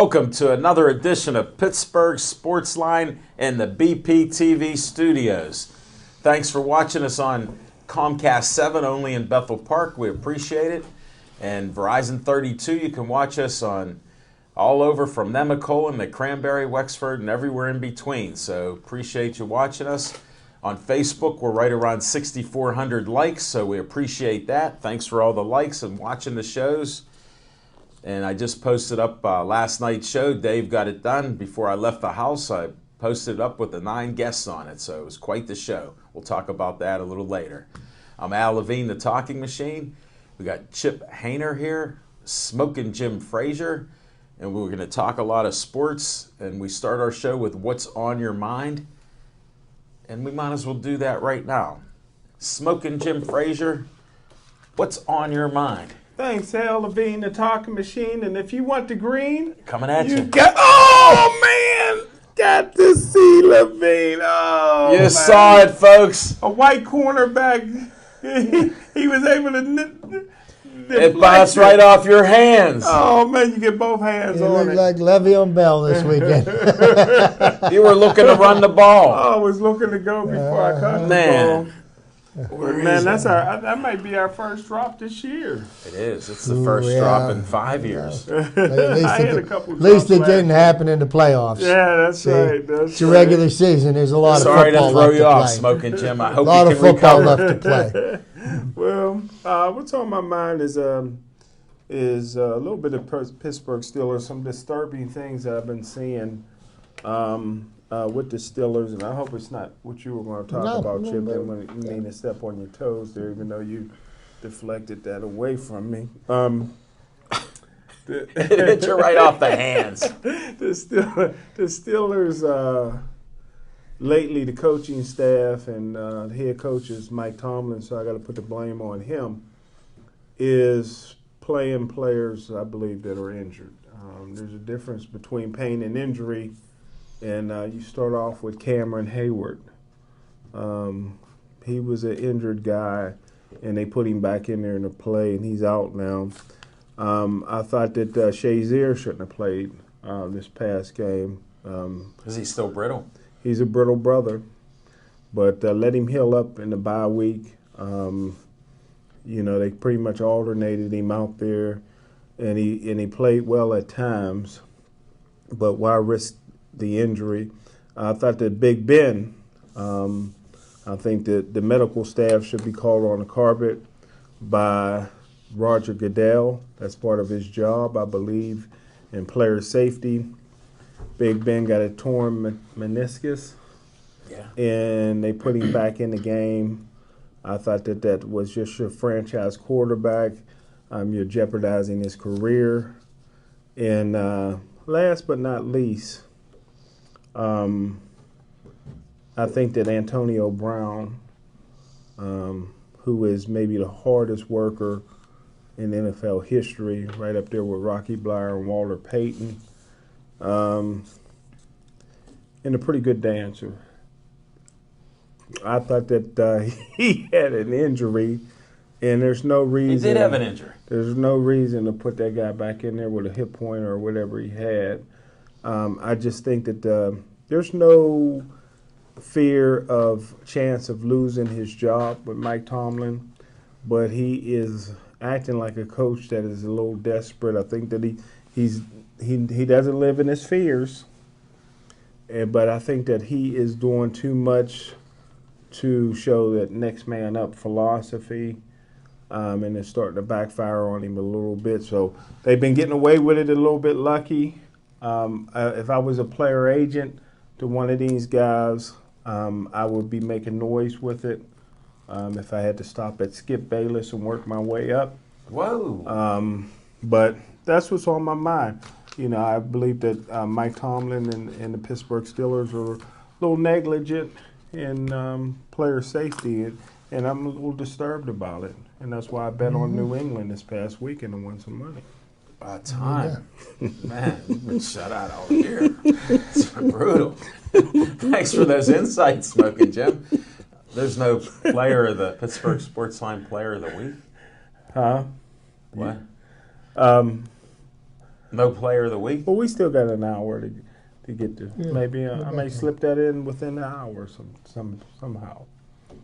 Welcome to another edition of Pittsburgh Sportsline in the BPTV studios. Thanks for watching us on Comcast 7 only in Bethel Park. We appreciate it. And Verizon 32, you can watch us on all over from Nemacolin to Cranberry, Wexford, and everywhere in between. So appreciate you watching us. On Facebook, we're right around 6,400 likes, so we appreciate that. Thanks for all the likes and watching the shows. And I just posted up last night's show. Dave got it done before I left the house. I posted it up with the 9 guests on it, so it was quite the show. We'll talk about that a little later. I'm Al Levine, the Talking Machine. We got Chip Hayner here, Smoking Jim Frazier, and we're going to talk a lot of sports. And we start our show with What's on Your Mind, and we might as well do that right now. Smoking Jim Frazier, what's on your mind? Thanks, Al Levine, the Talking Machine. And if you want the green, Coming at you. Oh, man! Got to see Levine. Oh, You man. saw it, folks. A white cornerback. He was able to It bounced right off your hands. Oh, man, you get both hands It on looked it. like Le'Veon Bell this weekend. You were looking to run the ball. Oh, I was looking to go before I caught the ball. Man, that might be our first drop this year. It is. It's the first drop in 5 years. At drops least it didn't happen in the playoffs. Yeah, that's right. It's a regular season. There's a lot of Sorry to football throw left you to off, play. Smoking Jim. I hope A lot you of can football recover. left to play. Well, what's on my mind is a little bit of Pittsburgh Steelers, some disturbing things that I've been seeing with the Steelers, and I hope it's not what you were going to talk about, Chip. And when you mean to step on your toes there, even though you deflected that away from me. It hit you right off the hands. The Steelers, lately the coaching staff and the head coach is Mike Tomlin, so I got to put the blame on him, is playing players, I believe, that are injured. There's a difference between pain and injury, and you start off with Cameron Hayward. He was an injured guy, and they put him back in there in the play, and he's out now. I thought that Shazier shouldn't have played this past game. Is he still brittle? He's a brittle brother, but let him heal up in the bye week. They pretty much alternated him out there, and he played well at times. But why risk the injury? I thought that Big Ben, I think that the medical staff should be called on the carpet by Roger Goodell. That's part of his job, I believe, in player safety. Big Ben got a torn meniscus, and they put him back in the game. I thought that was just your franchise quarterback. You're jeopardizing his career. And last but not least, I think that Antonio Brown, who is maybe the hardest worker in NFL history, right up there with Rocky Bleier and Walter Payton, and a pretty good dancer. I thought that he had an injury, and there's no reason. He did have an injury. There's no reason to put that guy back in there with a hip pointer or whatever he had. I just think that there's no fear of chance of losing his job with Mike Tomlin, but he is acting like a coach that is a little desperate. I think that he doesn't live in his fears, but I think that he is doing too much to show that next man up philosophy, and it's starting to backfire on him a little bit. So they've been getting away with it a little bit lucky. If I was a player agent to one of these guys, I would be making noise with it. If I had to stop at Skip Bayless and work my way up. Whoa. But that's what's on my mind. I believe that Mike Tomlin and the Pittsburgh Steelers are a little negligent in player safety, and I'm a little disturbed about it. And that's why I bet on New England this past weekend and won some money. About time. Man, you've been shut out all year. It's brutal. Thanks for those insights, Smoking Jim. There's no player of the Pittsburgh Sportsline Player of the Week? Huh? What? No player of the week? But we still got an hour to get to. Maybe I may slip that in within an hour somehow.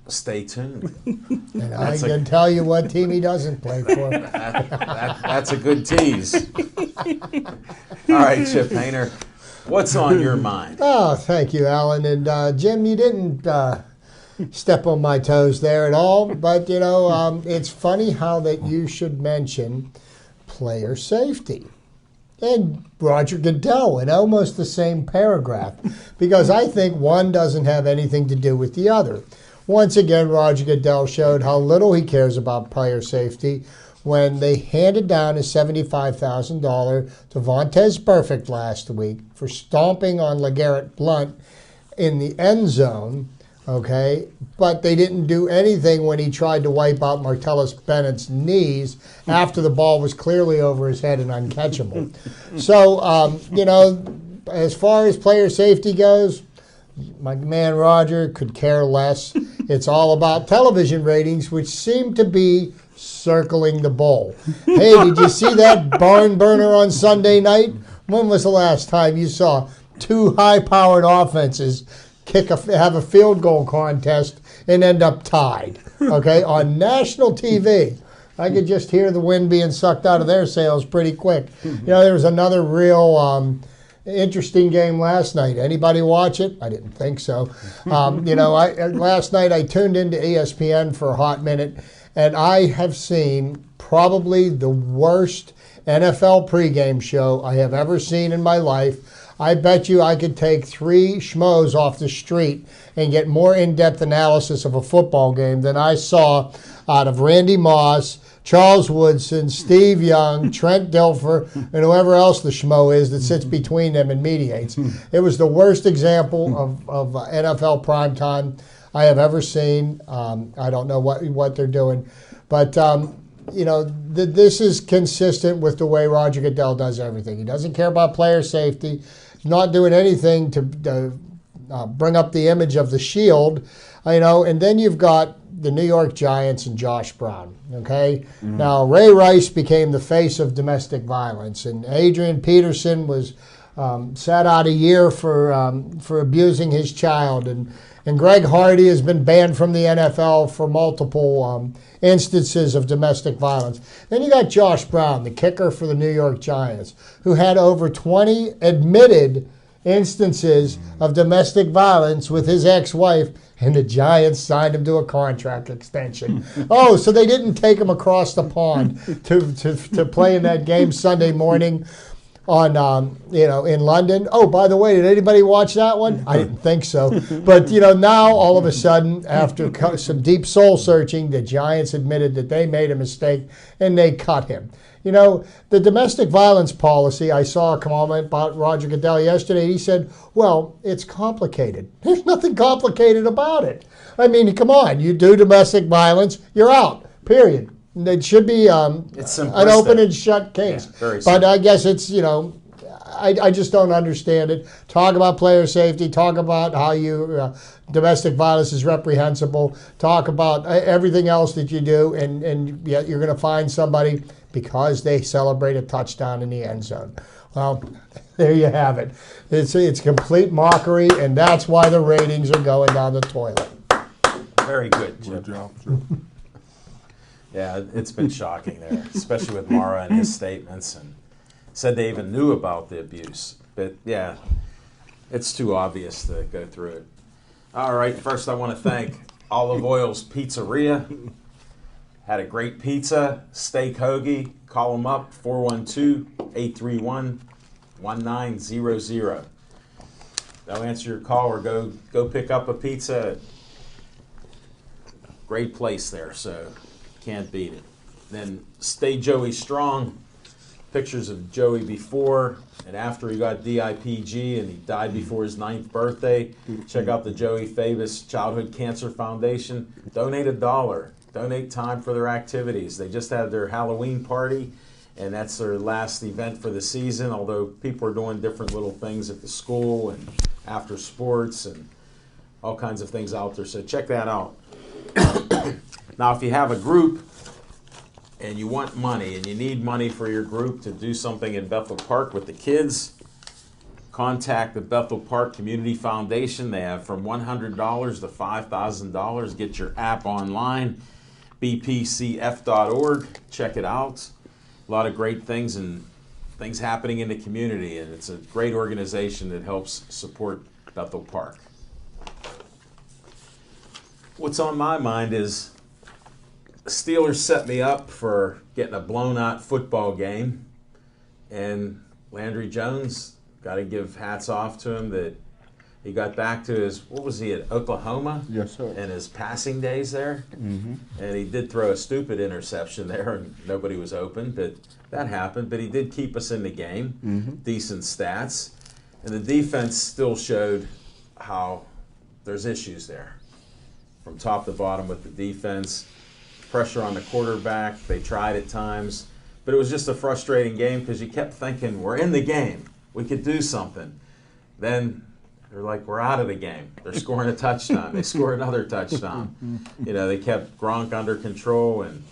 Stay tuned. And I can tell you what team he doesn't play for. That's a good tease. All right, Chip Hayner, what's on your mind? Oh, thank you, Alan. And Jim, you didn't step on my toes there at all. But, it's funny how that you should mention player safety. And Roger Goodell in almost the same paragraph, because I think one doesn't have anything to do with the other. Once again, Roger Goodell showed how little he cares about player safety when they handed down a $75,000 to Vontaze Burfict last week for stomping on LeGarrette Blount in the end zone. Okay, but they didn't do anything when he tried to wipe out Martellus Bennett's knees after the ball was clearly over his head and uncatchable. So, as far as player safety goes, my man Roger could care less. It's all about television ratings, which seem to be circling the bowl. Hey, did you see that barn burner on Sunday night? When was the last time you saw two high-powered offenses have a field goal contest and end up tied, okay, on national TV? I could just hear the wind being sucked out of their sails pretty quick. There was another real interesting game last night. Anybody watch it? I didn't think so. Last night I tuned into ESPN for a hot minute, and I have seen probably the worst NFL pregame show I have ever seen in my life. I bet you I could take three schmoes off the street and get more in-depth analysis of a football game than I saw out of Randy Moss, Charles Woodson, Steve Young, Trent Dilfer, and whoever else the schmo is that sits between them and mediates. It was the worst example of NFL primetime I have ever seen. I don't know what they're doing. But, this is consistent with the way Roger Goodell does everything. He doesn't care about player safety. He's not doing anything to bring up the image of the Shield. And then you've got the New York Giants and Josh Brown, okay? Mm-hmm. Now, Ray Rice became the face of domestic violence, and Adrian Peterson was sat out a year for abusing his child, and Greg Hardy has been banned from the NFL for multiple instances of domestic violence. Then you got Josh Brown, the kicker for the New York Giants, who had over 20 admitted instances of domestic violence with his ex-wife, and the Giants signed him to a contract extension. So they didn't take him across the pond to play in that game Sunday morning on in London. Oh, by the way, did anybody watch that one? I didn't think so. But now all of a sudden, after some deep soul searching, the Giants admitted that they made a mistake and they cut him. The domestic violence policy, I saw a comment about Roger Goodell yesterday. He said, well, it's complicated. There's nothing complicated about it. I mean, come on. You do domestic violence, you're out, period. It should be an open and shut case. Yeah, but I guess it's, I just don't understand it. Talk about player safety. Talk about how domestic violence is reprehensible. Talk about everything else that you do, and yet you're going to find somebody because they celebrate a touchdown in the end zone. Well, there you have it. It's complete mockery, and that's why the ratings are going down the toilet. Very good, Jim. Good job. Yeah, it's been shocking there, especially with Mara and his statements, and said they even knew about the abuse. But yeah, it's too obvious to go through it. All right, first I want to thank Olive Oil's Pizzeria. Had a great pizza, steak hoagie. Call them up, 412-831-1900. They'll answer your call or go pick up a pizza. Great place there, so can't beat it. Then Stay Joey Strong. Pictures of Joey before and after he got DIPG, and he died before his 9th birthday. Check out the Joey Favis Childhood Cancer Foundation. Donate $1. Donate time for their activities. They just had their Halloween party, and that's their last event for the season, although people are doing different little things at the school and after sports and all kinds of things out there. So check that out. Now, if you have a group and you want money and you need money for your group to do something in Bethel Park with the kids, contact the Bethel Park Community Foundation. They have from $100 to $5,000. Get your app online, bpcf.org. Check it out. A lot of great things and things happening in the community, and it's a great organization that helps support Bethel Park. What's on my mind is the Steelers set me up for getting a blown-out football game, and Landry Jones, got to give hats off to him that he got back to his, what was he, at Oklahoma? Yes, sir. And his passing days there. Mm-hmm. And he did throw a stupid interception there, and nobody was open, but that happened. But he did keep us in the game, decent stats. And the defense still showed how there's issues there from top to bottom with the defense. Pressure on the quarterback, they tried at times. But it was just a frustrating game because you kept thinking, we're in the game. We could do something. Then they're like, we're out of the game. They're scoring a touchdown. They score another touchdown. You know, they kept Gronk under control, and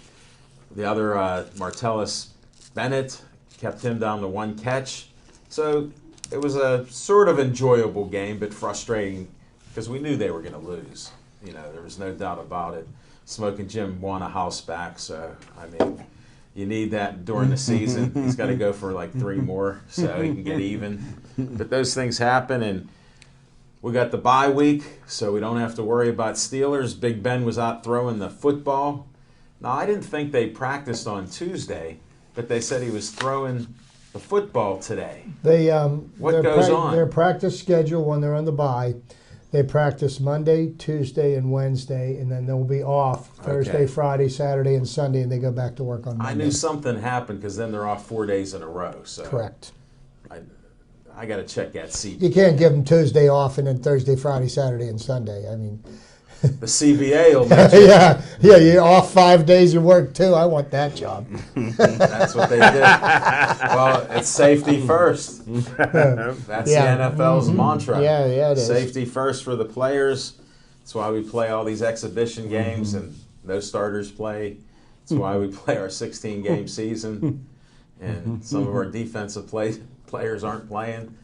the other Martellus Bennett kept him down to one catch. So it was a sort of enjoyable game, but frustrating because we knew they were going to lose. You know, there was no doubt about it. Smoking Jim won a house back, so, I mean, you need that during the season. He's got to go for like 3 more so he can get even. But those things happen, and we got the bye week, so we don't have to worry about Steelers. Big Ben was out throwing the football. Now, I didn't think they practiced on Tuesday, but they said he was throwing the football today. What goes on? Their practice schedule when they're on the bye, they practice Monday, Tuesday, and Wednesday, and then they'll be off Thursday, Okay. Friday, Saturday, and Sunday, and they go back to work on Monday. I knew something happened because then they're off 4 days in a row. So Correct. I got to check that seat. You can't give them Tuesday off and then Thursday, Friday, Saturday, and Sunday. I mean, The CBA will mention yeah, you're off 5 days of work too. I want that job. that's what they did. Well, it's safety first. That's Yeah. the NFL's mantra. Yeah, it is. Safety first for the players. That's why we play all these exhibition games and no starters play. That's why we play our 16-game season. And some of our defensive players aren't playing.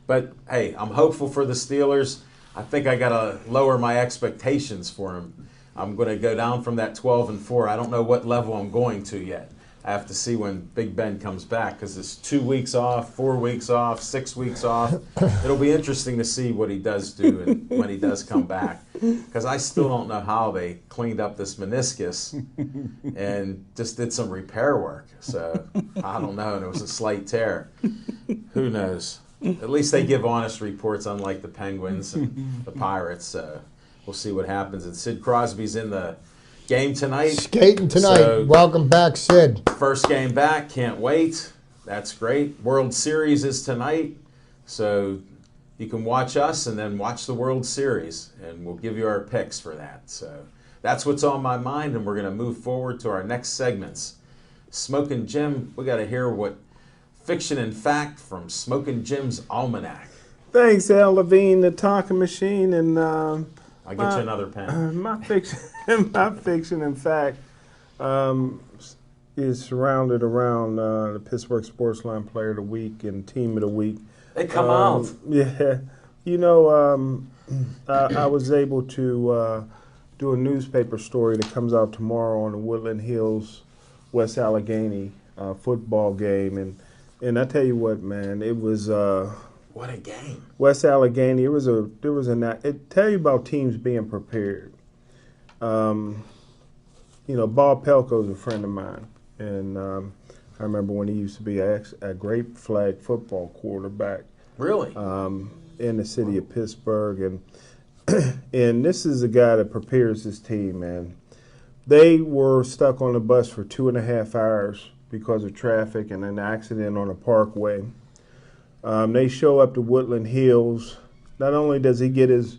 But, hey, I'm hopeful for the Steelers. I think I got to lower my expectations for them. I'm going to go down from that 12-4. I don't know what level I'm going to yet. I have to see when Big Ben comes back because it's 2 weeks off, 4 weeks off, 6 weeks off. It'll be interesting to see what he does do and when he does come back because I still don't know how they cleaned up this meniscus and just did some repair work. So I don't know, and it was a slight tear. Who knows? At least they give honest reports, unlike the Penguins and the Pirates. So we'll see what happens. And Sid Crosby's in the game tonight. Skating tonight. So, Welcome back, Sid. first game back. Can't wait. That's great. World Series is tonight. So you can watch us and then watch the World Series. And we'll give you our picks for that. So that's what's on my mind. And we're going to move forward to our next segments. Smoking Jim, we got to hear what fiction and fact from Smoking Jim's Almanac. Thanks, Al Levine, the talking machine, and I'll get you another pen. my fiction and fact is surrounded around the Pittsburgh Sportsline Player of the Week and Team of the Week. They come out. Yeah, you know, I was able to do a newspaper story that comes out tomorrow on the Woodland Hills West Allegheny football game, and I tell you what, man, it was What a game. West Allegheny. It tell you about teams being prepared. You know, Bob Pelko's a friend of mine, and I remember when he used to be a great flag football quarterback. Really? In the city of Pittsburgh, and this is a guy that prepares his team, man. They were stuck on the bus for 2.5 hours because of traffic and an accident on a parkway. They show up to Woodland Hills. Not only does he get his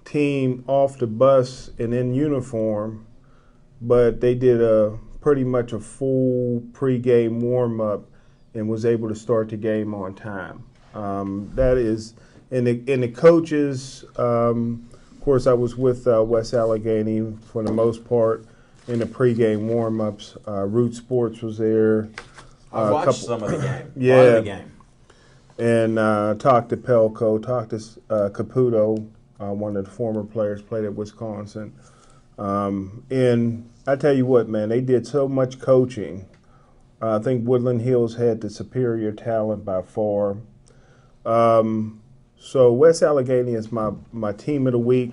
team off the bus and in uniform, but they did pretty much a full pregame warm-up and was able to start the game on time. That is, and the coaches, of course, I was with West Allegheny for the most part, in the pregame warm-ups. Root Sports was there. I watched some of the game. Yeah. Part of the game. And talked to Pelko, talked to Caputo, one of the former players, played at Wisconsin. And I tell you what, man, they did so much coaching. I think Woodland Hills had the superior talent by far. So West Allegheny is my team of the week.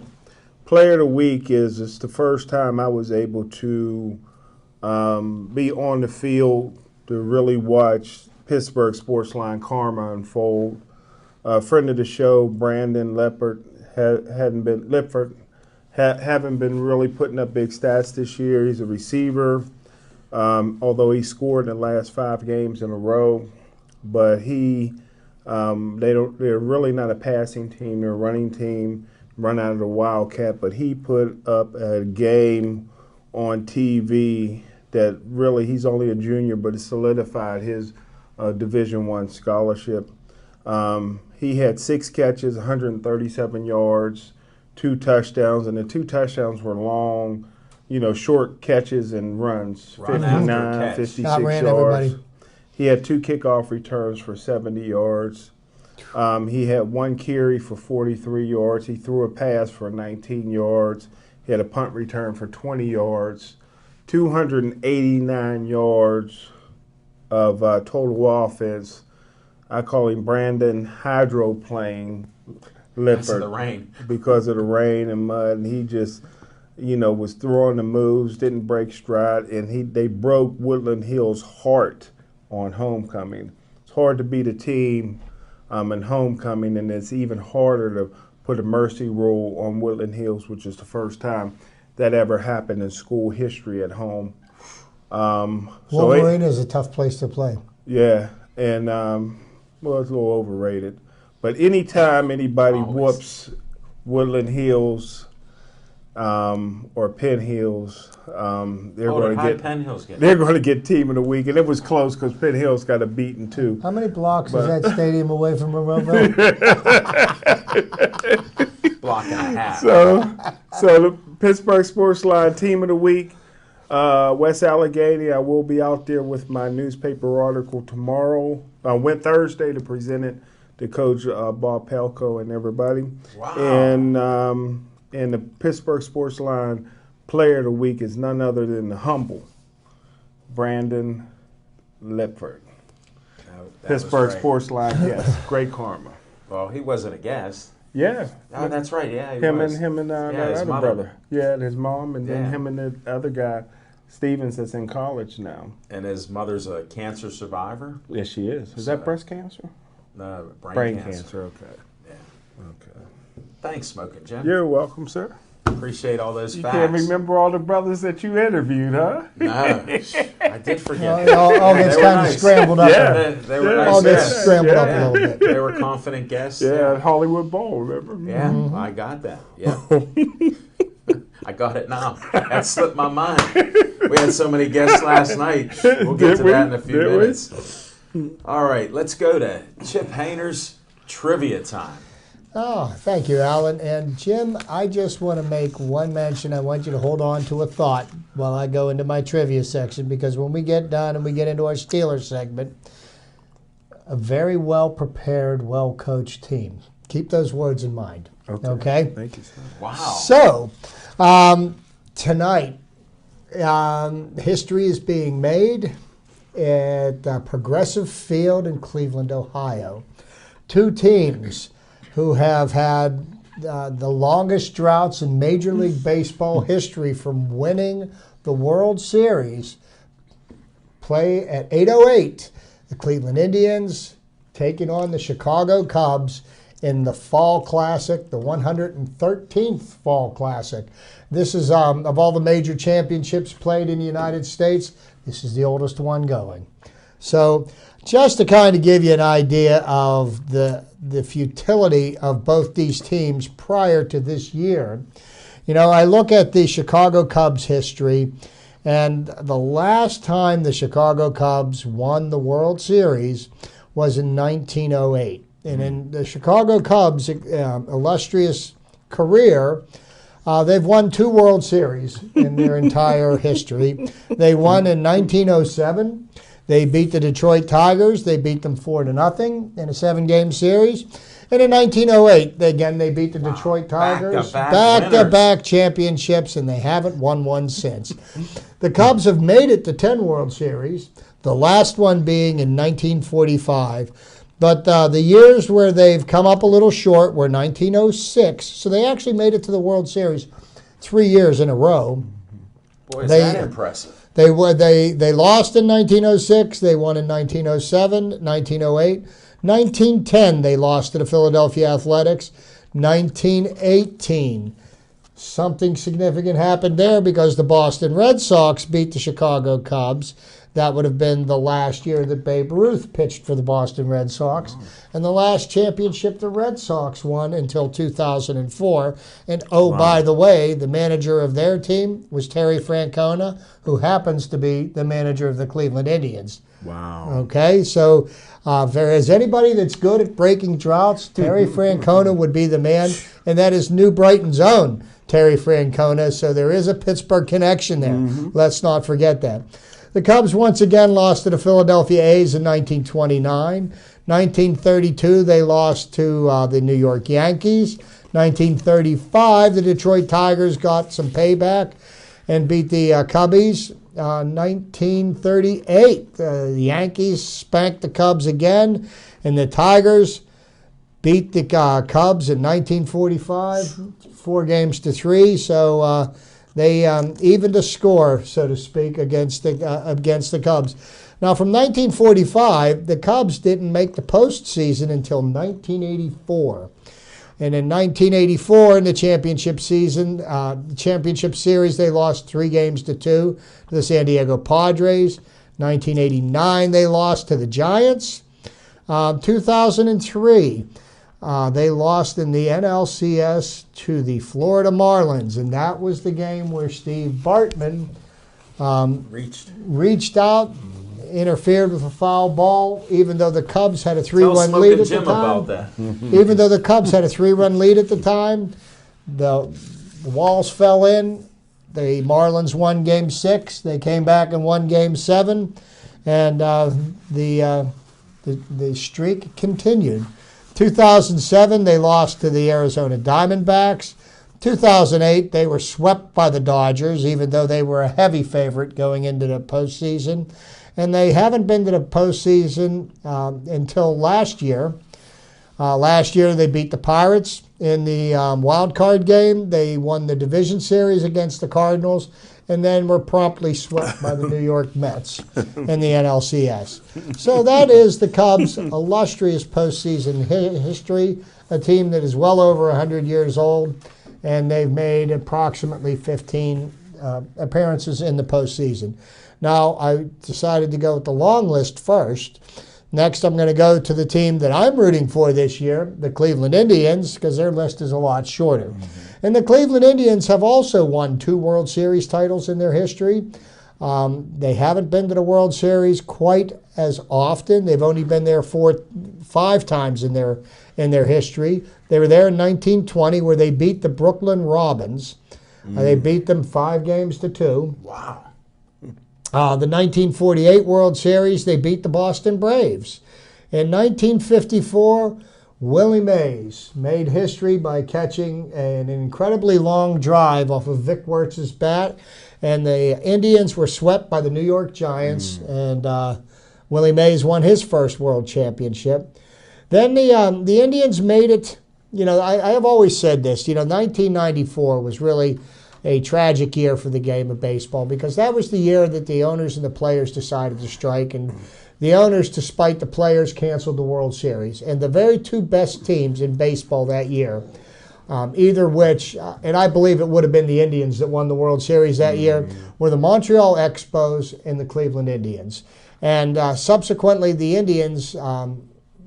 Player of the week is it's the first time I was able to be on the field to really watch Pittsburgh Sportsline karma unfold. A friend of the show, Brandon Lippert, haven't been really putting up big stats this year. He's a receiver, although he scored in the last 5 games in a row. But they're really not a passing team. They're a running team, run out of the Wildcat. But he put up a game on TV that really, he's only a junior, but it solidified his Division I scholarship. He had 6 catches, 137 yards, 2 touchdowns, and the 2 touchdowns were long, short catches and runs, 59, 56 yards. Everybody. He had 2 kickoff returns for 70 yards. He had 1 carry for 43 yards. He threw a pass for 19 yards. He had a punt return for 20 yards, 289 yards of total offense. I call him Brandon hydroplane Lippert. Because of the rain. Because of the rain and mud. And he just, was throwing the moves, didn't break stride. And they broke Woodland Hills' heart on homecoming. It's hard to beat a team in homecoming, and it's even harder to put a mercy rule on Woodland Hills, which is the first time that ever happened in school history at home. Wolverine is a tough place to play. Yeah, and it's a little overrated. But anytime anybody whoops Woodland Hills or Penn Hills, they're going to get team of the week, and it was close because Penn Hills got a beating too. How many blocks is that stadium away from Monroeville? Block and a half. So the Pittsburgh Sportsline team of the week. West Allegheny, I will be out there with my newspaper article tomorrow. I went Thursday to present it to Coach Bob Pelko and everybody. Wow. And the Pittsburgh Sportsline player of the week is none other than the humble Brandon Lippert. Pittsburgh Sportsline, yes. Great karma. Well, he wasn't a guest. Yeah. Oh, that's right. Yeah, him and that other brother. Yeah, and his mom, and then him and the other guy, Stevens, that's in college now. And his mother's a cancer survivor. Yes, she is. Is that breast cancer? No, brain cancer. Okay. Yeah. Okay. Thanks, Smoking Jim. You're welcome, sir. Appreciate all those facts. You can't remember all the brothers that you interviewed, huh? No, I did forget. All gets kind of scrambled up. Yeah, they were nice. All gets scrambled up a little bit. They were confident guests. Yeah, Hollywood Bowl, remember? Yeah, I got that. Yeah. I got it now. That slipped my mind. We had so many guests last night. We'll get to that in a few minutes. All right, let's go to Chip Hayner's trivia time. Oh, thank you, Alan. And Jim, I just want to make one mention. I want you to hold on to a thought while I go into my trivia section, because when we get done and we get into our Steelers segment, a very well-prepared, well-coached team. Keep those words in mind. Okay? Thank you, sir. Wow. So, tonight, history is being made at Progressive Field in Cleveland, Ohio. 2 teams who have had the longest droughts in Major League Baseball history from winning the World Series play at 8:08. The Cleveland Indians taking on the Chicago Cubs in the Fall Classic, the 113th Fall Classic. This is, of all the major championships played in the United States, this is the oldest one going. So just to kind of give you an idea of the futility of both these teams prior to this year, I look at the Chicago Cubs history, and the last time the Chicago Cubs won the World Series was in 1908. And in the Chicago Cubs' illustrious career, They've won 2 World Series in their entire history. They won in 1907. They beat the Detroit Tigers. They beat them 4-0 in a 7-game series. And in 1908, they beat the Detroit Tigers. Back-to-back championships, and they haven't won one since. The Cubs have made it to 10 World Series, the last one being in 1945. But the years where they've come up a little short were 1906. So they actually made it to the World Series 3 years in a row. Boy, is that impressive. They lost in 1906. They won in 1907, 1908. 1910, they lost to the Philadelphia Athletics. 1918, something significant happened there because the Boston Red Sox beat the Chicago Cubs. That would have been the last year that Babe Ruth pitched for the Boston Red Sox. And the last championship the Red Sox won until 2004. And by the way, the manager of their team was Terry Francona, who happens to be the manager of the Cleveland Indians. Wow. Okay, so if there is anybody that's good at breaking droughts, Terry Francona would be the man. And that is New Brighton's own Terry Francona. So there is a Pittsburgh connection there. Let's not forget that. The Cubs once again lost to the Philadelphia A's in 1929. 1932, they lost to the New York Yankees. 1935, the Detroit Tigers got some payback and beat the Cubbies. 1938, the Yankees spanked the Cubs again, and the Tigers beat the Cubs in 1945, 4-3. So they evened the score, so to speak, against the Cubs. Now, from 1945, the Cubs didn't make the postseason until 1984. And in 1984, in the championship season, the championship series, they lost 3-2 to the San Diego Padres. 1989, they lost to the Giants. 2003, they lost in the NLCS to the Florida Marlins, and that was the game where Steve Bartman reached out, interfered with a foul ball, even though the Cubs had a 3-run lead at the time. About that. Even though the Cubs had a 3-run lead at the time, the walls fell in. The Marlins won Game 6. They came back and won Game 7, and the streak continued. 2007, they lost to the Arizona Diamondbacks. 2008, they were swept by the Dodgers, even though they were a heavy favorite going into the postseason. And they haven't been to the postseason until last year. Last year, they beat the Pirates in the wild card game. They won the division series against the Cardinals, and then were promptly swept by the New York Mets in the NLCS. So that is the Cubs' illustrious postseason history, a team that is well over 100 years old, and they've made approximately 15 appearances in the postseason. Now, I decided to go with the long list first. Next, I'm going to go to the team that I'm rooting for this year, the Cleveland Indians, because their list is a lot shorter. And the Cleveland Indians have also won 2 World Series titles in their history. They haven't been to the World Series quite as often. They've only been there 5 times in their history. They were there in 1920, where they beat the Brooklyn Robins. They beat them 5-2. Wow. The 1948 World Series, they beat the Boston Braves. In 1954, Willie Mays made history by catching an incredibly long drive off of Vic Wertz's bat, and the Indians were swept by the New York Giants, and Willie Mays won his first World Championship. Then the Indians made it, I have always said this, 1994 was really a tragic year for the game of baseball, because that was the year that the owners and the players decided to strike, and the owners, to spite the players, canceled the World Series. And the very 2 best teams in baseball that year, either which, and I believe it would have been the Indians that won the World Series that year, were the Montreal Expos and the Cleveland Indians. And subsequently, the Indians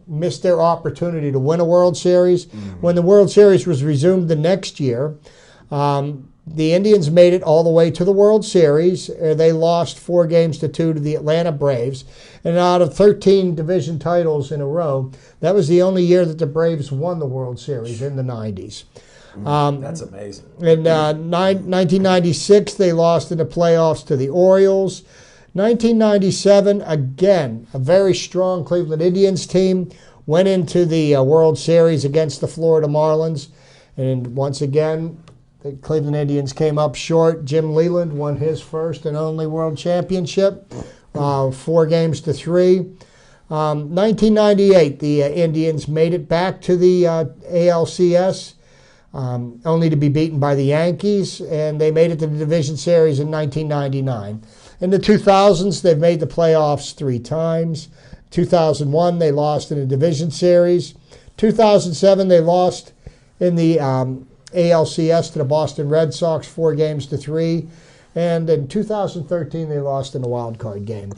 missed their opportunity to win a World Series. When the World Series was resumed the next year, the Indians made it all the way to the World Series. They lost 4-2 to the Atlanta Braves. And out of 13 division titles in a row, that was the only year that the Braves won the World Series in the 90s. That's amazing. In 1996, they lost in the playoffs to the Orioles. 1997, again, a very strong Cleveland Indians team went into the World Series against the Florida Marlins. And once again, the Cleveland Indians came up short. Jim Leyland won his first and only World Championship, 4-3. 1998, the Indians made it back to the ALCS, only to be beaten by the Yankees, and they made it to the Division Series in 1999. In the 2000s, they've made the playoffs 3 times. 2001, they lost in the Division Series. 2007, they lost in the ALCS to the Boston Red Sox, 4-3. And in 2013, they lost in the wild card game.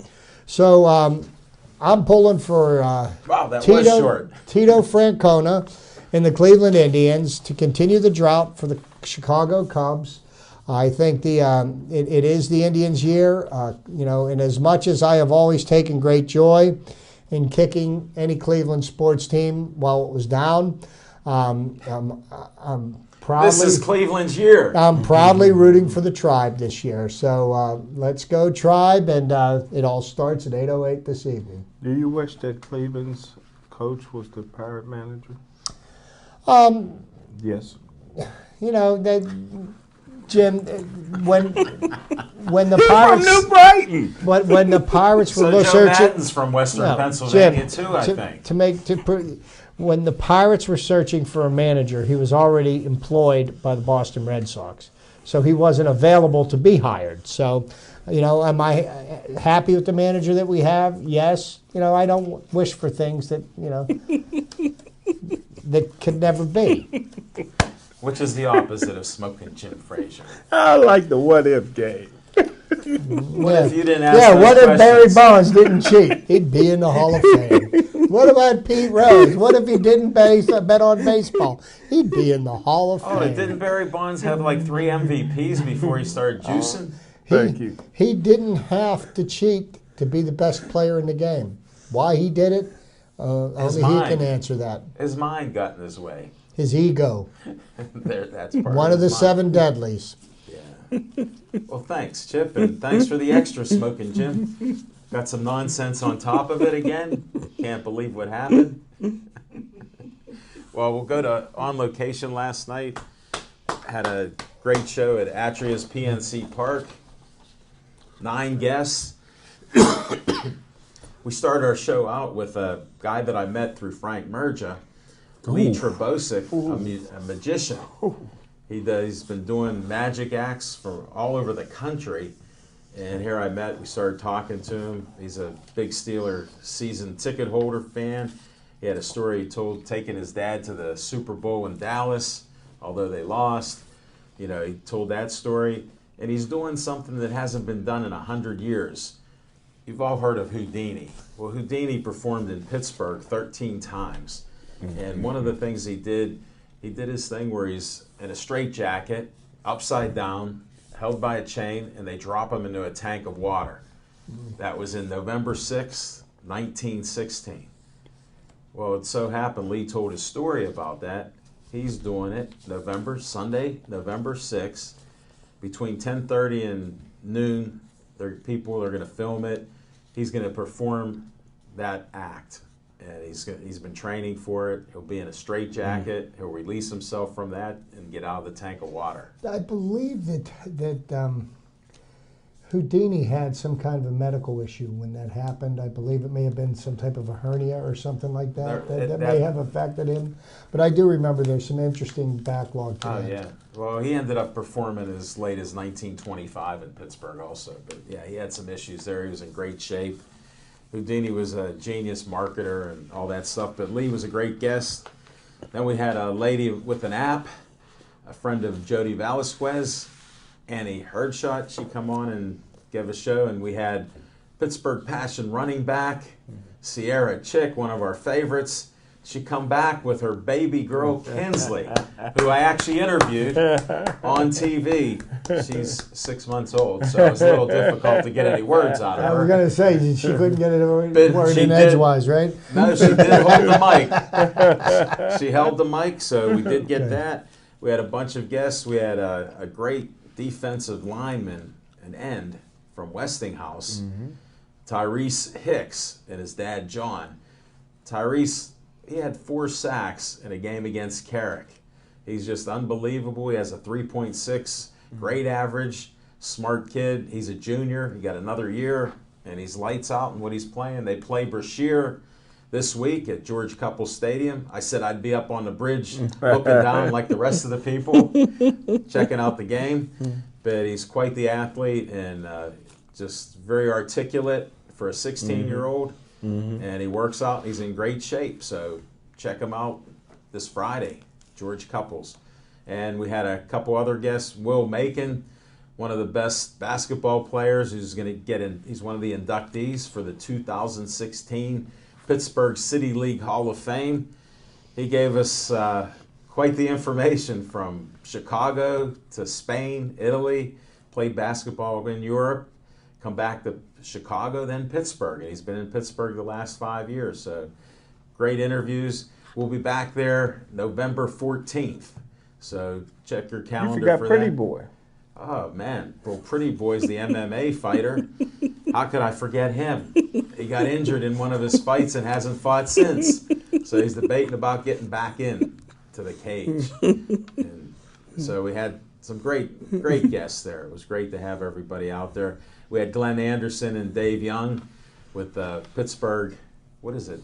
So I'm pulling for Tito Francona and the Cleveland Indians to continue the drought for the Chicago Cubs. I think it is the Indians' year. And as much as I have always taken great joy in kicking any Cleveland sports team while it was down, I'm proudly, this is Cleveland's year. I'm proudly rooting for the Tribe this year. So let's go Tribe, and it all starts at 8:08 this evening. Do you wish that Cleveland's coach was the Pirate manager? Yes. Jim, when the Pirates, from New Brighton, when the Pirates were Joe searching, Madden's from Western Pennsylvania Jim, too, I think. When the Pirates were searching for a manager, he was already employed by the Boston Red Sox, so he wasn't available to be hired. So, am I happy with the manager that we have? Yes. I don't wish for things that that could never be. Which is the opposite of smoking Jim Frazier. I like the what-if game. What if you didn't ask what if questions? Barry Bonds didn't cheat? He'd be in the Hall of Fame. What about Pete Rose? What if he didn't bet on baseball? He'd be in the Hall of Fame. Oh, didn't Barry Bonds have like 3 MVPs before he started juicing? Thank you. He didn't have to cheat to be the best player in the game. Why he did it, only he can answer that. His mind got in his way. His ego. That's part One of the 7 deadlies. Yeah. Well, thanks, Chip, and thanks for the extra smoking, Jim. Got some nonsense on top of it again. Can't believe what happened. Well, we'll go to On Location last night. Had a great show at Atria's PNC Park. 9 guests. We started our show out with a guy that I met through Frank Merja, Lee Trebosic, a magician. He's been doing magic acts for all over the country. And here we started talking to him. He's a big Steeler season ticket holder fan. He had a story he told taking his dad to the Super Bowl in Dallas, although they lost. He told that story. And he's doing something that hasn't been done in 100 years. You've all heard of Houdini. Well, Houdini performed in Pittsburgh 13 times. And one of the things he did his thing where he's in a straitjacket, upside down, held by a chain, and they drop him into a tank of water. That was in November 6th, 1916. Well, it so happened Lee told his story about that. He's doing it Sunday, November 6th, between 10:30 and noon. People are going to film it. He's going to perform that act. And he's been training for it. He'll be in a straitjacket. He'll release himself from that and get out of the tank of water. I believe that Houdini had some kind of a medical issue when that happened. I believe it may have been some type of a hernia or something like that. That may have affected him. But I do remember there's some interesting backlog to that. Oh, yeah. Well, he ended up performing as late as 1925 in Pittsburgh also. But, yeah, he had some issues there. He was in great shape. Houdini was a genius marketer and all that stuff, but Lee was a great guest. Then we had a lady with an app, a friend of Jody Velasquez, Annie Herdshot. She come on and give a show, and we had Pittsburgh Passion running back, Sierra Chick, one of our favorites. She come back with her baby girl, Kinsley, who I actually interviewed on TV. She's 6 months old, so it was a little difficult to get any words out of her. I was going to say, she couldn't get a word in edgewise, right? No, she did hold the mic. She held the mic, so we did get that. We had a bunch of guests. We had a great defensive lineman, an end from Westinghouse, Tyrese Hicks, and his dad, John. Tyrese, he had 4 sacks in a game against Carrick. He's just unbelievable. He has a 3.6 grade average, smart kid. He's a junior. He got another year, and he's lights out in what he's playing. They play Brashear this week at George Couple Stadium. I said I'd be up on the bridge looking down like the rest of the people, checking out the game. But he's quite the athlete and just very articulate for a 16-year-old. And he works out. He's in great shape. So check him out this Friday, George Couples. And we had a couple other guests. Will Macon, one of the best basketball players, who's going to get in. He's one of the inductees for the 2016 Pittsburgh City League Hall of Fame. He gave us quite the information from Chicago to Spain, Italy, played basketball in Europe, come back to Chicago, then Pittsburgh. He's been in Pittsburgh the last 5 years, so great interviews. We'll be back there November 14th, so check your calendar for that. You forgot Pretty Boy. Oh, man. Well, Pretty Boy's the MMA fighter. How could I forget him? He got injured in one of his fights and hasn't fought since. So he's debating about getting back in to the cage. And so we had some great guests there. It was great to have everybody out there. We had Glenn Anderson and Dave Young with Pittsburgh, what is it?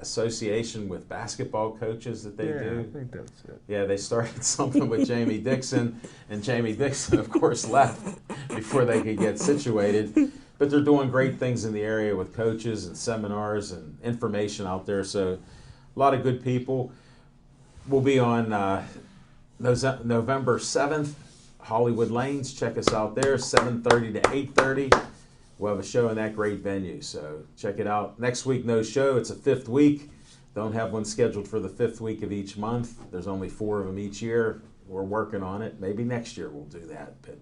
Association with basketball coaches that they do. I think that's it. Yeah, they started something with Jamie Dixon, and Jamie Dixon, of course, left before they could get situated. But they're doing great things in the area with coaches and seminars and information out there. So a lot of good people. We'll be on November 7th, Hollywood Lanes. Check us out there, 7:30 to 8:30. We'll have a show in that great venue, so check it out. Next week, no show. It's a 5th week. Don't have one scheduled for the 5th week of each month. There's only 4 of them each year. We're working on it. Maybe next year we'll do that. But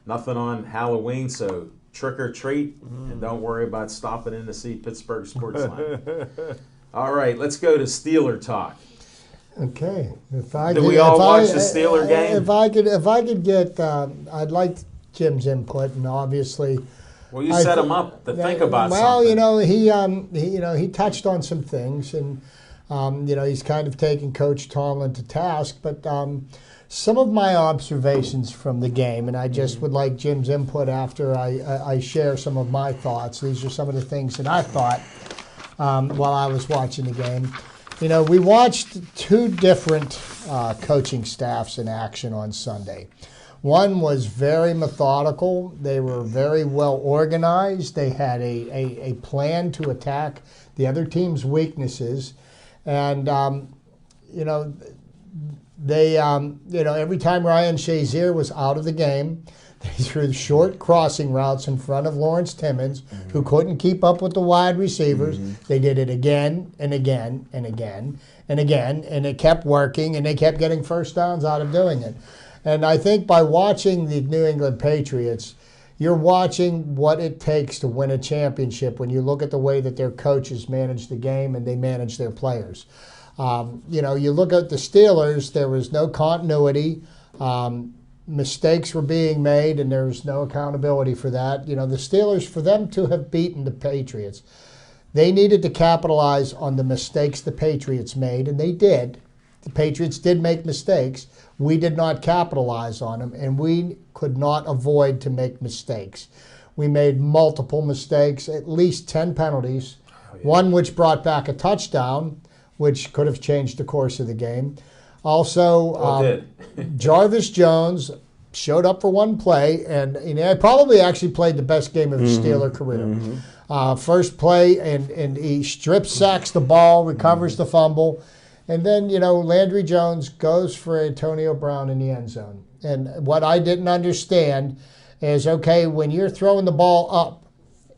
nothing on Halloween, so trick or treat, and don't worry about stopping in to see Pittsburgh Sportsline. All right, let's go to Steeler talk. Okay. Did we all watch the Steeler game? If I could get, I'd like Jim's input, and obviously. Well, you set him up to think about something. Well, he touched on some things, and he's kind of taken Coach Tomlin to task. But some of my observations from the game, and I just would like Jim's input after I share some of my thoughts. These are some of the things that I thought while I was watching the game. We watched 2 different coaching staffs in action on Sunday. One was very methodical. They were very well organized. They had a plan to attack the other team's weaknesses. And, every time Ryan Shazier was out of the game, they threw short crossing routes in front of Lawrence Timmons, who couldn't keep up with the wide receivers. They did it again and again and again and again, and it kept working, and they kept getting first downs out of doing it. And I think by watching the New England Patriots, you're watching what it takes to win a championship when you look at the way that their coaches manage the game and they manage their players. You look at the Steelers, there was no continuity. Mistakes were being made, and there was no accountability for that. The Steelers, for them to have beaten the Patriots, they needed to capitalize on the mistakes the Patriots made, and they did. The Patriots did make mistakes. We did not capitalize on them, and we could not avoid to make mistakes. We made multiple mistakes, at least 10 penalties, one which brought back a touchdown, which could have changed the course of the game. Also, Jarvis Jones showed up for one play, and probably actually played the best game of his Steeler career. First play, and he strip sacks the ball, recovers the fumble. And then, Landry Jones goes for Antonio Brown in the end zone. And what I didn't understand is, okay, when you're throwing the ball up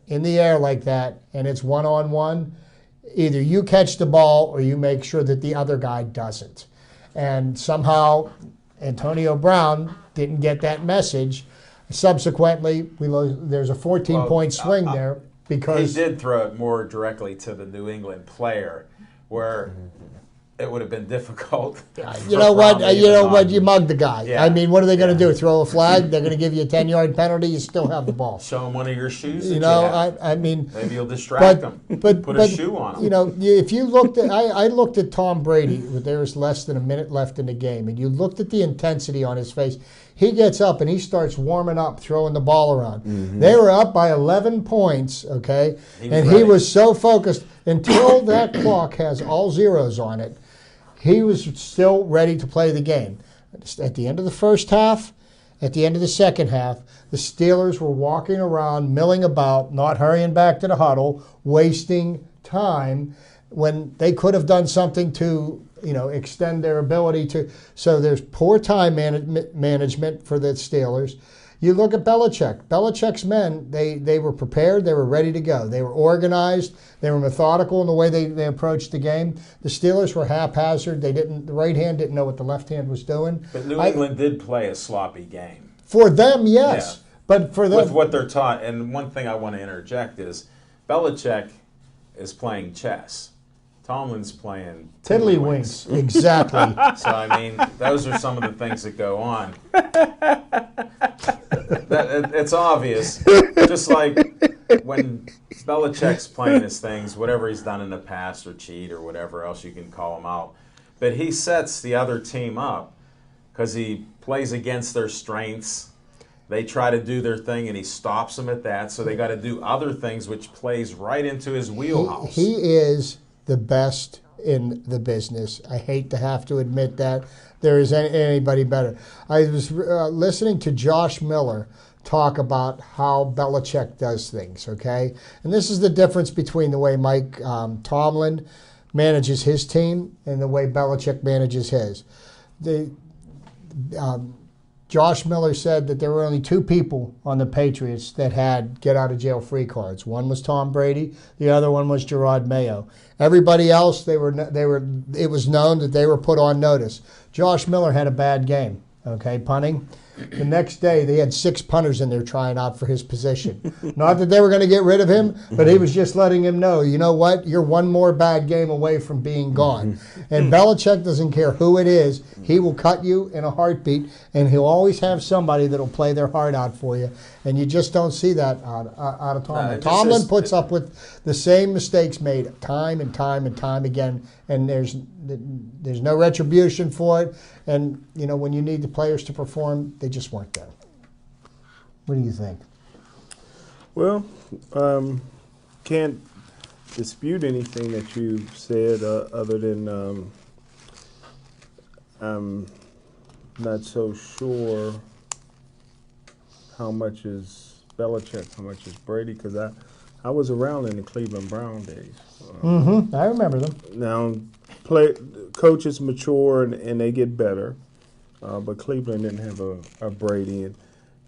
in the air like that and it's one-on-one, either you catch the ball or you make sure that the other guy doesn't. And somehow Antonio Brown didn't get that message. Subsequently, there's a 14-point swing there because he did throw it more directly to the New England player, where it would have been difficult. You know what? You mugged the guy. Yeah. I mean, what are they going to do? Throw a flag? They're going to give you a 10-yard penalty. You still have the ball. Show them one of your shoes. I mean, maybe you'll distract them. Put a shoe on them. You know, if you looked at, I looked at Tom Brady. There was less than a minute left in the game, and you looked at the intensity on his face. He gets up and he starts warming up, throwing the ball around. Mm-hmm. They were up by 11 points, okay? He was so focused until that clock has all zeros on it. He was still ready to play the game. At the end of the first half, at the end of the second half, the Steelers were walking around, milling about, not hurrying back to the huddle, wasting time when they could have done something to extend their ability to. So there's poor time management for the Steelers. You look at Belichick. Belichick's men, they were prepared. They were ready to go. They were organized. They were methodical in the way they approached the game. The Steelers were haphazard. The right hand didn't know what the left hand was doing. But New England did play a sloppy game. For them, yes. Yeah. But for them, with what they're taught, and one thing I want to interject is Belichick is playing chess. Tomlin's playing tiddlywinks. Exactly. So, I mean, those are some of the things that go on. It's obvious. Just like when Belichick's playing his things, whatever he's done in the past or cheat or whatever else you can call him out. But he sets the other team up because he plays against their strengths. They try to do their thing, and he stops them at that. So they got to do other things, which plays right into his wheelhouse. He is the best in the business. I hate to have to admit that. There is anybody better. I was listening to Josh Miller talk about how Belichick does things, okay? And this is the difference between the way Mike Tomlin manages his team and the way Belichick manages his. Josh Miller said that there were only two people on the Patriots that had get-out-of-jail-free cards. One was Tom Brady. The other one was Gerard Mayo. Everybody else, it was known that they were put on notice. Josh Miller had a bad game, okay, punting. The next day, they had 6 punters in there trying out for his position. Not that they were going to get rid of him, but he was just letting him know, you know what, you're one more bad game away from being gone. And Belichick doesn't care who it is. He will cut you in a heartbeat, and he'll always have somebody that will play their heart out for you. And you just don't see that out of Tomlin. Tomlin puts up with the same mistakes made time and time and time again, and there's no retribution for it. And, when you need the players to perform, they just weren't there. What do you think? Well, can't dispute anything that you said other than I'm not so sure how much is Belichick, how much is Brady, because I was around in the Cleveland Brown days. I remember them. Now, coaches mature and they get better, but Cleveland didn't have a Brady. And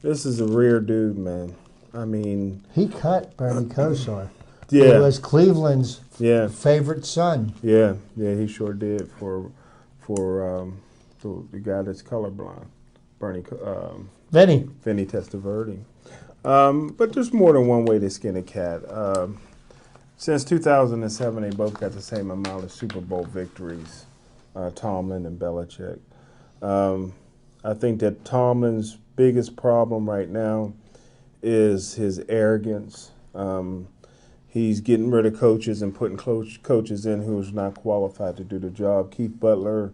this is a rare dude, man. I mean, he cut Bernie Kosar. Yeah, he was Cleveland's favorite son. Yeah, he sure did for the guy that's colorblind, Vinny Testaverde. But there's more than one way to skin a cat. Since 2007, they both got the same amount of Super Bowl victories, Tomlin and Belichick. I think that Tomlin's biggest problem right now is his arrogance. He's getting rid of coaches and putting coaches in who's not qualified to do the job. Keith Butler,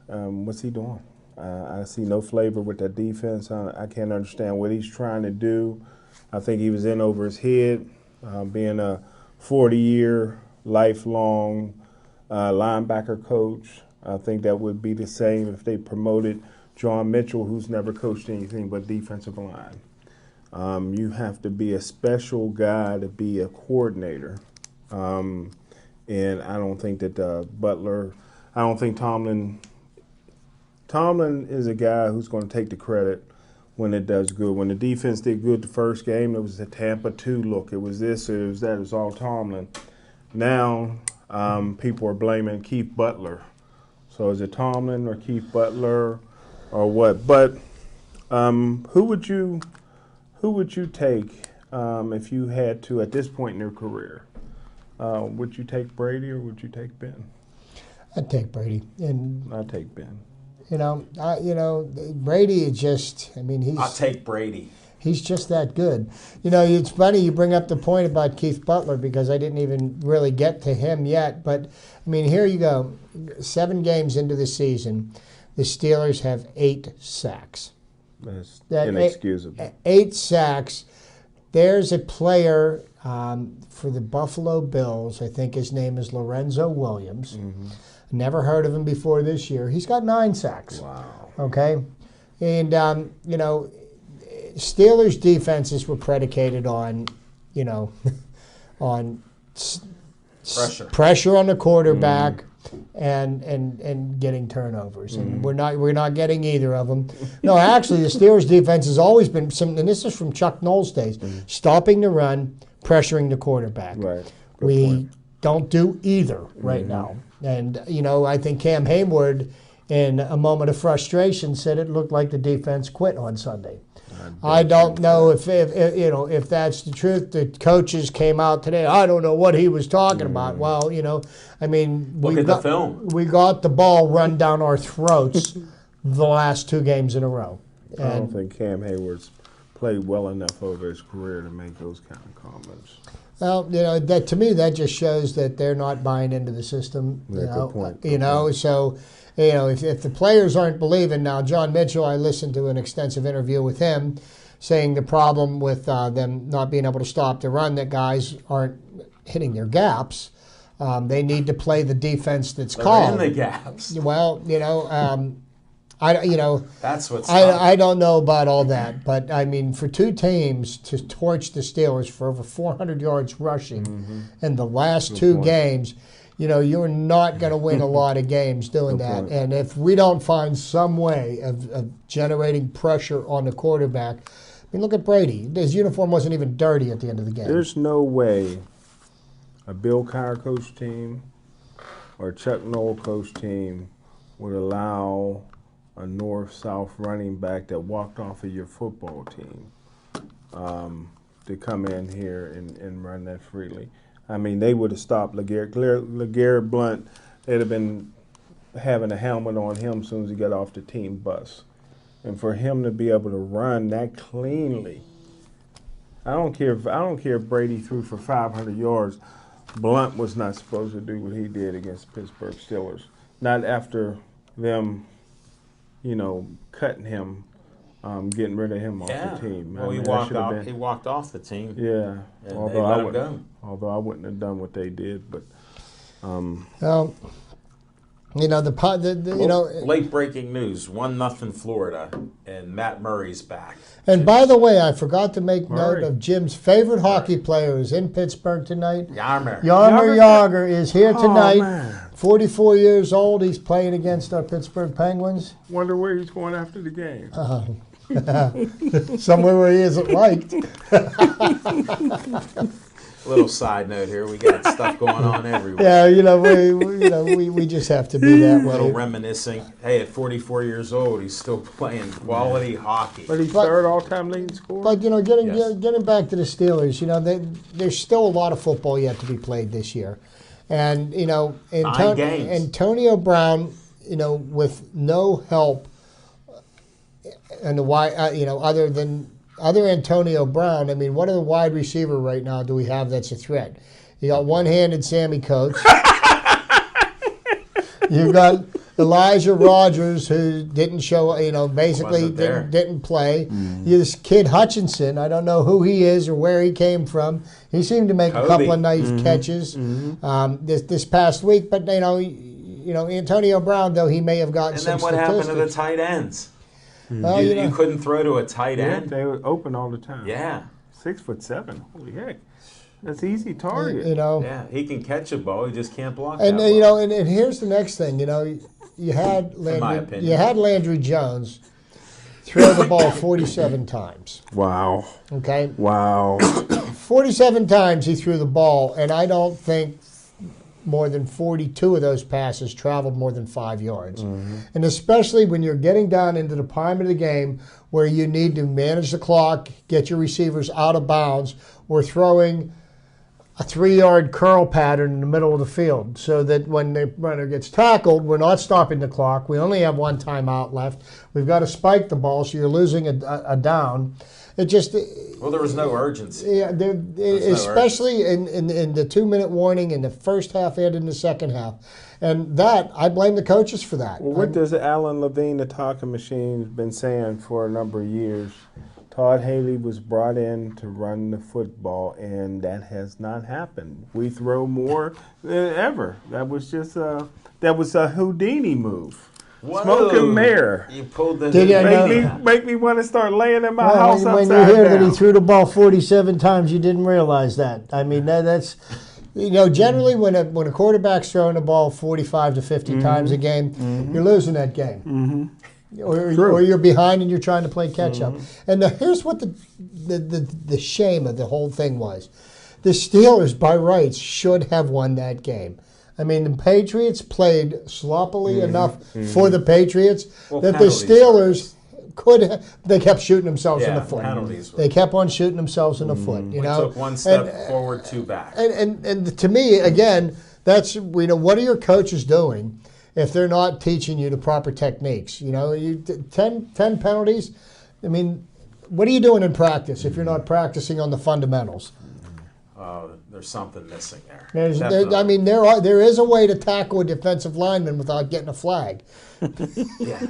what's he doing? I see no flavor with that defense. I can't understand what he's trying to do. I think he was in over his head, being a 40-year, lifelong linebacker coach. I think that would be the same if they promoted John Mitchell, who's never coached anything but defensive line. You have to be a special guy to be a coordinator. And I don't think that I don't think Tomlin is a guy who's going to take the credit when it does good. When the defense did good the first game, it was a Tampa 2 look. It was this, it was that, it was all Tomlin. Now people are blaming Keith Butler. So is it Tomlin or Keith Butler or what? But who would you take if you had to at this point in your career? Would you take Brady or would you take Ben? I'd take Brady, and I'd take Ben. Brady is just. I mean, I'll take Brady. He's just that good. It's funny you bring up the point about Keith Butler because I didn't even really get to him yet. But, I mean, here you go. 7 games into the season, the Steelers have 8 sacks. That's inexcusable. 8 sacks. There's a player for the Buffalo Bills. I think his name is Lorenzo Williams. Mm-hmm. Never heard of him before this year. He's got 9 sacks. Wow. Okay? And, Steelers' defenses were predicated on, on pressure on the quarterback and getting turnovers, and we're not getting either of them. No, actually, the Steelers' defense has always been and this is from Chuck Noll's days, stopping the run, pressuring the quarterback. Right. We don't do either right now, and I think Cam Hayward, in a moment of frustration, said it looked like the defense quit on Sunday. I don't know if that's the truth. The coaches came out today. I don't know what he was talking about. Well, I mean, look at the film. We got the ball run down our throats the last 2 games in a row. I don't think Cam Hayward's played well enough over his career to make those kind of comments. Well, that to me that just shows that they're not buying into the system. Good point. So. If the players aren't believing now, John Mitchell, I listened to an extensive interview with him saying the problem with them not being able to stop the run, that guys aren't hitting their gaps. They need to play the defense that's called. They're in the gaps. Well, that's what's I don't know about all that, but I mean, for 2 teams to torch the Steelers for over 400 yards rushing in the last 2 games. You're not going to win a lot of games doing that. And if we don't find some way of generating pressure on the quarterback, I mean, look at Brady. His uniform wasn't even dirty at the end of the game. There's no way a Bill Cowher coach team or a Chuck Noll coach team would allow a north-south running back that walked off of your football team to come in here and run that freely. I mean, they would have stopped LeGarrette Blount. They'd have been having a helmet on him as soon as he got off the team bus. And for him to be able to run that cleanly, I don't care if Brady threw for 500 yards. Blount was not supposed to do what he did against Pittsburgh Steelers. Not after them, cutting him. Getting rid of him off the team. Well, he walked off the team. Yeah. And they let him go. Although I wouldn't have done what they did, but. Late breaking news: 1-0 Florida, and Matt Murray's back. And by the way, I forgot to make note of Jim's favorite hockey player who's in Pittsburgh tonight. Jaromir Jagr is here tonight. Man. 44 years old. He's playing against our Pittsburgh Penguins. Wonder where he's going after the game. Somewhere where he isn't liked. Little side note here: we got stuff going on everywhere. Yeah, we just have to be that A way. little reminiscing. Hey, at 44 years old, he's still playing quality hockey. But he's third all-time leading scorer. But getting back to the Steelers, there's still a lot of football yet to be played this year, and 9 games. Antonio Brown, with no help, and other Antonio Brown, I mean, what other wide receiver right now do we have that's a threat? You got one-handed Sammy Coates. You've got Elijah Rodgers, who didn't show, basically didn't play. This kid Hutchinson, I don't know who he is or where he came from. He seemed to make a couple of nice catches this past week. But, Antonio Brown, though, he may have gotten some statistics. And then what happened to the tight ends? Well, you couldn't throw to a tight end? They were open all the time. Yeah. 6'7". Holy heck. That's easy target. Yeah, he can catch a ball. He just can't block and that well. And here's the next thing. You had Landry Jones throw the ball 47 times. Wow. Okay. Wow. 47 times he threw the ball, and I don't think more than 42 of those passes traveled more than 5 yards. And especially when you're getting down into the prime of the game where you need to manage the clock, get your receivers out of bounds, we're throwing a 3-yard curl pattern in the middle of the field so that when the runner gets tackled, we're not stopping the clock. We only have one timeout left. We've got to spike the ball, so you're losing a down. It just... Well, there was no urgency. Yeah, especially in the 2-minute warning in the first half and in the second half. And that, I blame the coaches for that. Well, what does Alan Levine, the talking machine, been saying for a number of years? Todd Haley was brought in to run the football, and that has not happened. We throw more than ever. That was just a Houdini move. Whoa. Smoke and mirror. You pulled the Make me want to start laying in my house when upside you hear down. that he threw the ball 47 times, you didn't realize that. I mean, that's... generally when a quarterback's throwing the ball 45 to 50 times a game, you're losing that game. Or you're behind and you're trying to play catch-up. And here's what the shame of the whole thing was. The Steelers, by rights, should have won that game. I mean, the Patriots played sloppily enough for the Patriots that the Steelers they kept shooting themselves in the foot. They kept on shooting themselves in the foot. We took one step forward, 2 back. And to me, again, that's what are your coaches doing if they're not teaching you the proper techniques? 10 penalties. I mean, what are you doing in practice if you're not practicing on the fundamentals? There's something missing there. There is a way to tackle a defensive lineman without getting a flag. Yeah.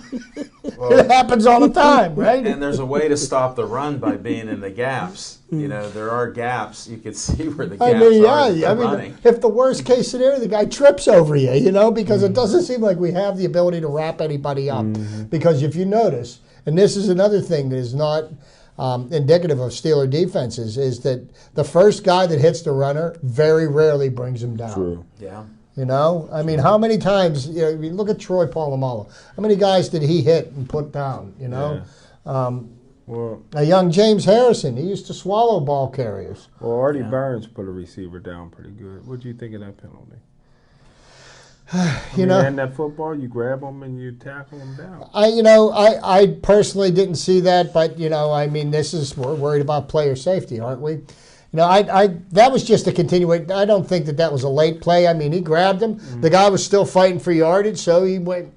Well, it happens all the time, right? And there's a way to stop the run by being in the gaps. There are gaps. You can see where the gaps are running. If the worst case scenario, the guy trips over you, because it doesn't seem like we have the ability to wrap anybody up. Because if you notice, and this is another thing that is not indicative of Steeler defenses, is that the first guy that hits the runner very rarely brings him down. True. Yeah. How many times, look at Troy Polamalu. How many guys did he hit and put down, A young James Harrison, he used to swallow ball carriers. Well, Artie Burns put a receiver down pretty good. What do you think of that penalty? In that football, you grab them and you tackle them down. I personally didn't see that, but we're worried about player safety, aren't we? That was just a continuation. I don't think that was a late play. I mean, he grabbed him. The guy was still fighting for yardage, so he went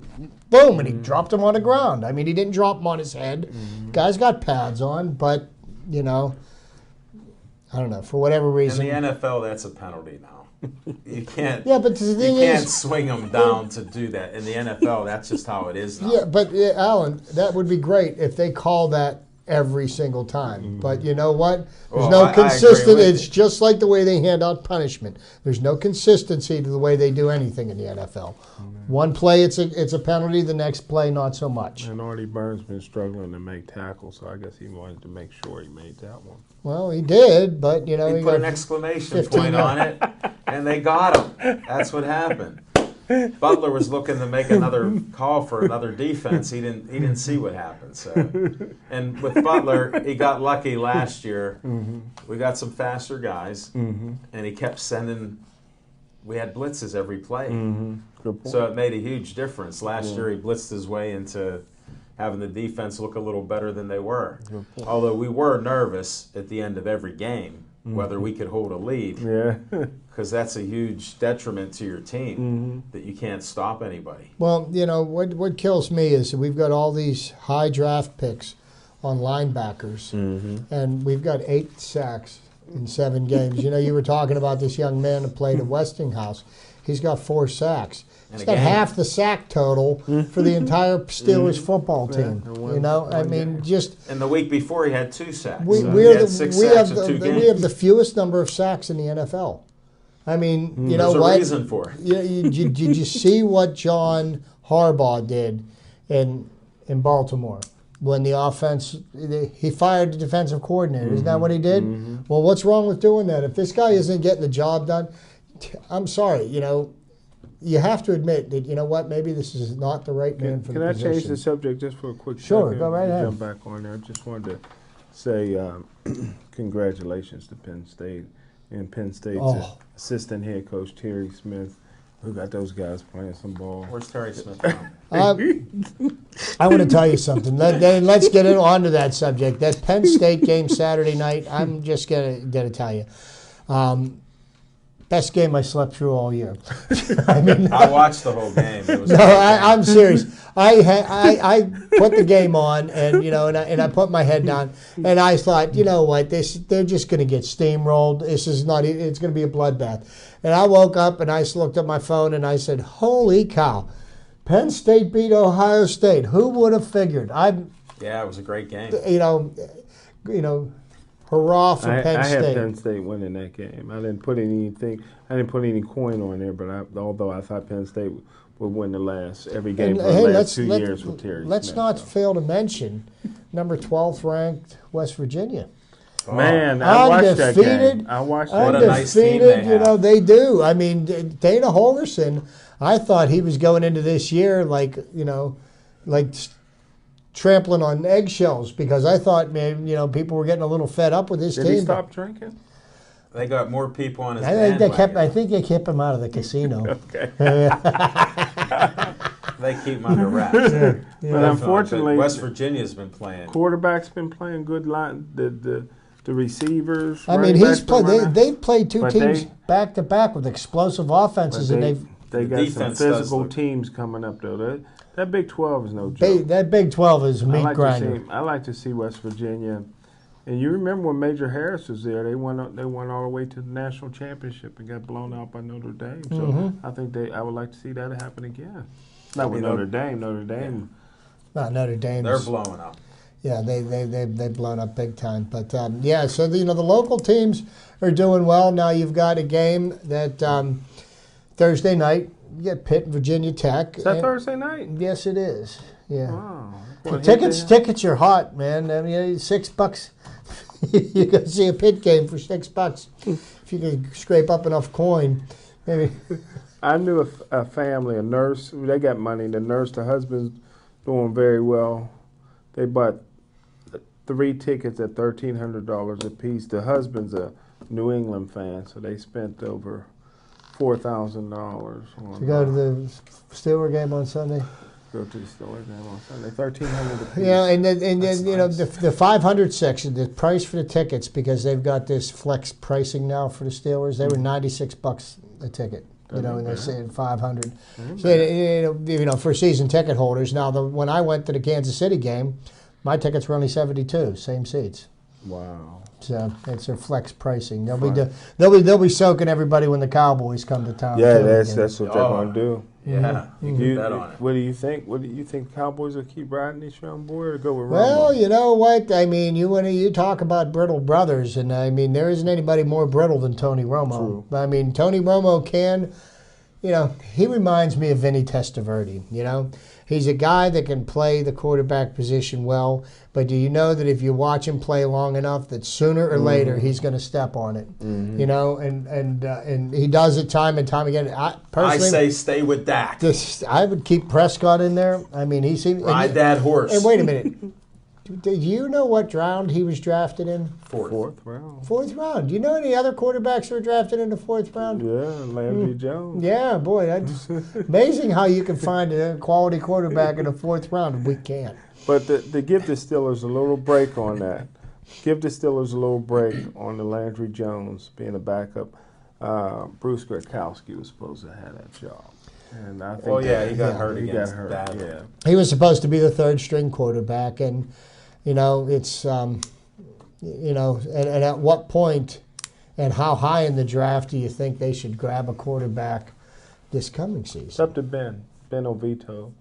boom, and he dropped him on the ground. I mean, he didn't drop him on his head. Guy's got pads on, but I don't know, for whatever reason. In the NFL, that's a penalty now. You can't. Yeah, but the thing you can't swing them down to do that. In the NFL, that's just how it is now. Yeah, but Alan, that would be great if they call that every single time. But you know what? There's no consistency. It's just like the way they hand out punishment. There's no consistency to the way they do anything in the NFL. One play, it's a penalty. The next play, not so much. And Artie Burns been struggling to make tackles, so I guess he wanted to make sure he made that one. Well, he did, but he put an exclamation point on it, and they got him. That's what happened. Butler was looking to make another call for another defense. He didn't see what happened. So, and with Butler, he got lucky last year. We got some faster guys, and he kept sending. We had blitzes every play, so it made a huge difference. Last year, he blitzed his way into having the defense look a little better than they were. Although we were nervous at the end of every game whether we could hold a lead. Yeah. Because that's a huge detriment to your team that you can't stop anybody. Well, what kills me is that we've got all these high draft picks on linebackers, and we've got 8 sacks in 7 games. You were talking about this young man who played at Westinghouse. He's got 4 sacks. He's got half the sack total for the entire Steelers football team. Just. And the week before, he had 2 sacks. We have the fewest number of sacks in the NFL. I mean, There's a reason for it. Did you see what John Harbaugh did in Baltimore when the offense? He fired the defensive coordinator. Isn't that what he did? Well, what's wrong with doing that? If this guy isn't getting the job done, I'm sorry. You have to admit that maybe this is not the right man for the position. Can I change the subject just for a quick second? Sure, go right ahead. Jump back on there. I just wanted to say congratulations to Penn State and Penn State's assistant head coach Terry Smith, who got those guys playing some ball. Where's Terry Smith from? I want to tell you something. Let's get on to that subject. That Penn State game Saturday night, I'm just gonna tell you. Best game I slept through all year. I mean, I watched the whole game. It was no, a great game. I'm serious. I put the game on, and and I put my head down, and I thought, you know what, they're just going to get steamrolled. This is not. It's going to be a bloodbath. And I woke up and I looked at my phone and I said, "Holy cow! Penn State beat Ohio State. Who would have figured?" Yeah, it was a great game. Hurrah for Penn I State. had Penn State winning that game. I didn't put any coin on there, but although I thought Penn State would win every game for the last 2 years with Terry Let's Smith, not fail to mention number 12th ranked West Virginia. Man, I watched that game. I watched that. What a nice team they have. They do. I mean, Dana Holgerson, I thought he was going into this year like trampling on eggshells, because I thought, man, people were getting a little fed up with his team. Did he stop drinking? They got more people on his bandwagon. I think they kept him out of the casino. Okay. They keep him under wraps. But unfortunately, West Virginia's been playing. Quarterback's been playing good line. The receivers. I mean, they've played two teams back to back with explosive offenses, and they got some physical teams coming up though. That Big 12 is no joke. That Big 12 is a meat grinder. I like to see West Virginia. And you remember when Major Harris was there, they went all the way to the national championship and got blown out by Notre Dame. So I think I would like to see that happen again. Not with Notre Dame. Notre Dame. Not Notre Dame. They're blowing up. Yeah, they've blown up big time. But so the local teams are doing well. Now you've got a game that Thursday night. You get Pitt and Virginia Tech. Is that Thursday night? Yes, it is. Yeah. Wow. Tickets are hot, man. I mean, $6. You can see a Pitt game for $6 if you can scrape up enough coin. Maybe. I knew a family, a nurse. They got money. The nurse, the husband's doing very well. They bought 3 tickets at $1,300 a piece. The husband's a New England fan, so they spent over $4,000 to go to the Steeler game on Sunday. Go to the Steeler game on Sunday. $1,300 a piece. Yeah, and then the 500 section, the price for the tickets, because they've got this flex pricing now for the Steelers. They were $96 a ticket. And they're saying 500. So for season ticket holders. Now, when I went to the Kansas City game, my tickets were only 72, same seats. Wow. So it's their flex pricing. They'll be soaking everybody when the Cowboys come to town. Yeah, that's what they're going to do. Yeah, you can bet on it. What do you think? What do you think? Cowboys will keep riding this young boy or go with Romo? Well, you know what? I mean, you talk about brittle brothers, and I mean, there isn't anybody more brittle than Tony Romo. True. I mean, Tony Romo can, he reminds me of Vinny Testaverde. He's a guy that can play the quarterback position well, but do you know that if you watch him play long enough, that sooner or later he's going to step on it? And he does it time and time again. I say stay with Dak. I would keep Prescott in there. I mean, he seems ride that horse. And wait a minute. Do you know what round he was drafted in? Fourth round. Fourth round. Do you know any other quarterbacks who were drafted in the fourth round? Yeah, Landry Jones. Yeah, boy, that's amazing how you can find a quality quarterback in the fourth round. We can't. But to give the Steelers a little break on that, give the Steelers a little break on the Landry Jones being a backup. Bruce Gronkowski was supposed to have that job. And I think he got hurt against that. Yeah. He was supposed to be the third string quarterback, and it's and at what point and how high in the draft do you think they should grab a quarterback this coming season? It's up to Ben. Ben will veto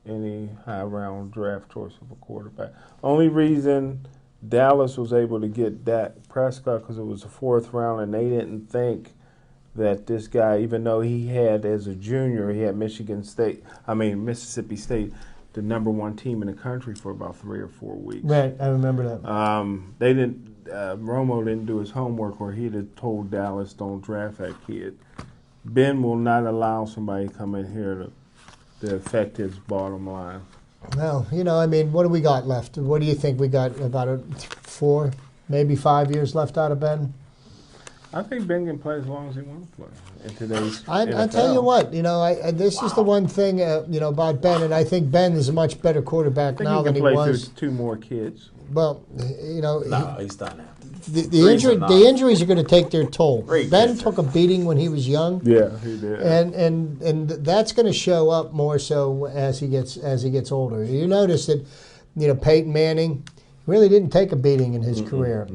any high round draft choice of a quarterback. Only reason Dallas was able to get Dak Prescott because it was the fourth round, and they didn't think that this guy, even though he had as a junior, he had Mississippi State, the number one team in the country for about 3 or 4 weeks. Right, I remember that. Romo didn't do his homework, or he'd have told Dallas, don't draft that kid. Ben will not allow somebody to come in here to affect his bottom line. Well, what do we got left? What do you think we got? About 4, maybe 5 years left out of Ben? I think Ben can play as long as he wants to play in today's I tell you what, this is the one thing, about Ben, and I think Ben is a much better quarterback now than he was. Through 2 more kids. Well, No, he's done that. the injuries are going to take their toll. Great Ben pitcher. took a beating when he was young. Yeah, he did. And that's going to show up more so as he gets older. You notice that, Peyton Manning really didn't take a beating in his career.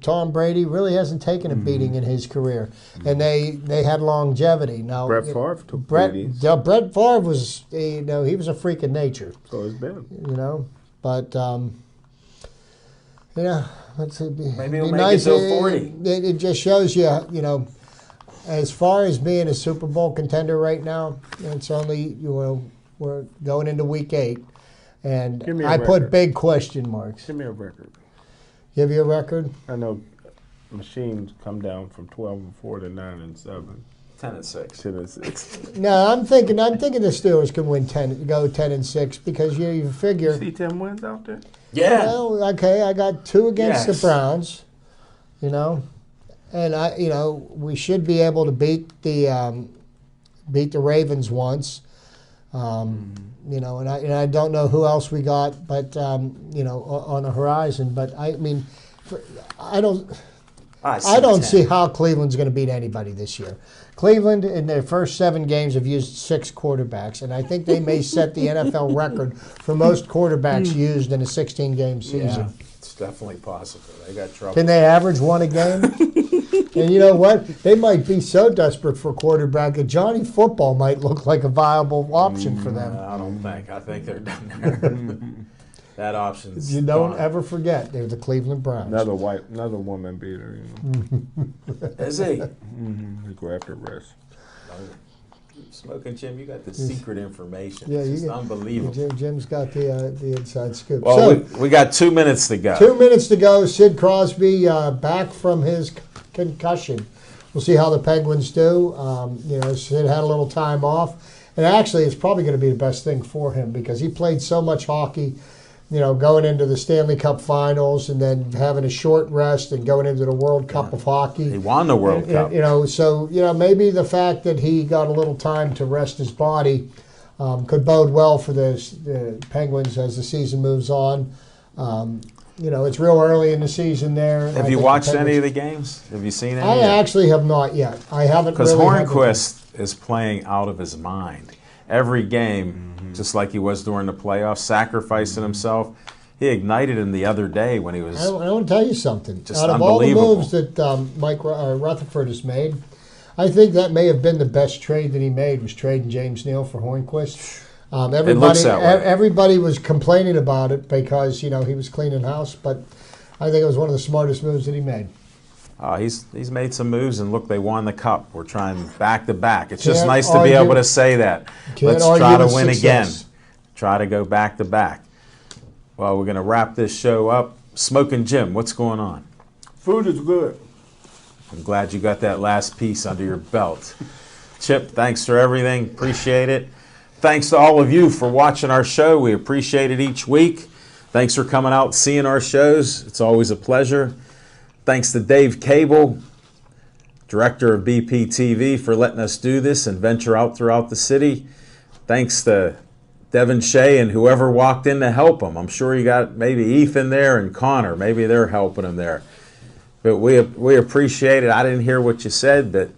Tom Brady really hasn't taken a beating in his career, and they had longevity. Now Brett Favre took beatings. Brett Favre was he was a freak of nature. So it's Ben. But let's see. Maybe he'll make it till 40. It just shows you, as far as being a Super Bowl contender right now, it's only we're going into week 8. And I put big question marks. Give me a record. Give you a record? I know machines come down from 12-4 to 9-7. 10-6. 10-6. No, I'm thinking the Steelers can go 10-6 because you figure. See 10 wins out there? Yeah. Well, okay, I got 2 against the Browns, and we should be able to beat the Ravens once. And I don't know who else we got, but on the horizon. But I mean, I don't see how Cleveland's going to beat anybody this year. Cleveland in their first 7 games have used 6 quarterbacks, and I think they may set the NFL record for most quarterbacks used in a 16-game season. Yeah, it's definitely possible. They got trouble. Can they average 1 a game? And you know what? They might be so desperate for a quarterback that Johnny Football might look like a viable option for them. I don't think. I think they're done there. That option's You don't gone. ever forget they're the Cleveland Browns. Another woman beater. Is he? He go after rest. Smoking Jim, you got the secret information. Yeah, It's just unbelievable. Jim's got the inside scoop. Well, So, we got 2 minutes to go. 2 minutes to go. Sid Crosby back from his concussion. We'll see how the Penguins do. Sid had a little time off. And actually, it's probably going to be the best thing for him because he played so much hockey, going into the Stanley Cup Finals and then having a short rest and going into the World Cup of Hockey. He won the World Cup. Maybe the fact that he got a little time to rest his body could bode well for the Penguins as the season moves on. It's real early in the season there. Have you watched any of the games? Have you seen any? I actually have not yet. I haven't Because really. Hornquist is playing out of his mind. Every game, just like he was during the playoffs, sacrificing himself. He ignited him the other day when he was. I want to tell you something. Just Out of all the unbelievable. moves that Mike Rutherford has made, I think that may have been the best trade that he made was trading James Neal for Hornquist. Everybody was complaining about it because he was cleaning house, but I think it was one of the smartest moves that he made. He's made some moves, and look, they won the cup. We're trying back to back. It's just Can't nice to be argue- able to say that. can't Let's argue try to with win success. again. Try to go back to back. Well, we're going to wrap this show up. Smoking Jim, what's going on? Food is good. I'm glad you got that last piece under your belt. Chip, thanks for everything. Appreciate it. Thanks to all of you for watching our show. We appreciate it each week. Thanks for coming out and seeing our shows. It's always a pleasure. Thanks to Dave Cable, director of BPTV, for letting us do this and venture out throughout the city. Thanks to Devin Shea and whoever walked in to help him. I'm sure you got maybe Ethan there and Connor. Maybe they're helping him there. But we appreciate it. I didn't hear what you said, but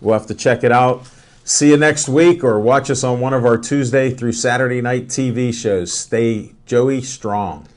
we'll have to check it out. See you next week or watch us on one of our Tuesday through Saturday night TV shows. Stay Joey strong.